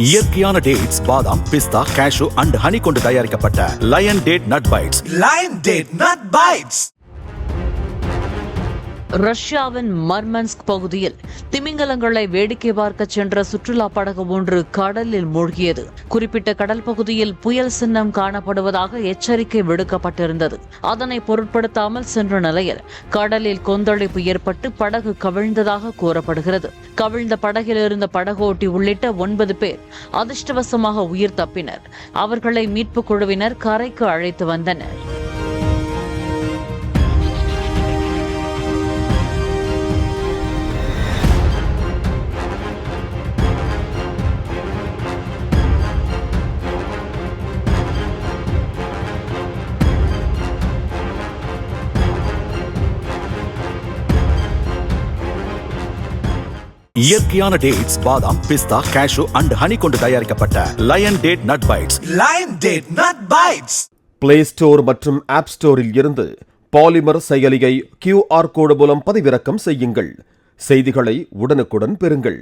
இயற்கையான டேட்ஸ், பாதாம், பிஸ்தா, cash and honey கொண்டு தயாரிக்கப்பட்ட lion date nut bites. Lion date nut bites. ரஷ்யாவின் மர்மன்ஸ்க் பகுதியில் திமிங்கலங்களை வேடிக்கை பார்க்க சென்ற சுற்றுலா படகு ஒன்று கடலில் மூழ்கியது. குறிப்பிட்ட கடல் பகுதியில் புயல் சின்னம் காணப்படுவதாக எச்சரிக்கை விடுக்கப்பட்டிருந்தது. அதனை பொருட்படுத்தாமல் சென்ற நிலையில் கடலில் கொந்தளிப்பு ஏற்பட்டு படகு கவிழ்ந்ததாக கூறப்படுகிறது. கவிழ்ந்த படகில் இருந்த படகோட்டி உள்ளிட்ட 9 பேர் அதிர்ஷ்டவசமாக உயிர் தப்பினர். அவர்களை மீட்புக் குழுவினர் கரைக்கு அழைத்து வந்தனர். இயற்கையான டேட்ஸ், பாதாம், பிஸ்தா, கேஷு அண்ட் ஹனி கொண்டு தயாரிக்கப்பட்ட lion date nut bites. Lion date nut bites. Play store மற்றும் ஆப் ஸ்டோரில் இருந்து பாலிமர் செயலியை QR கோடு மூலம் பதிவிறக்கம் செய்யுங்கள். செய்திகளை உடனுக்குடன் பெறுங்கள்.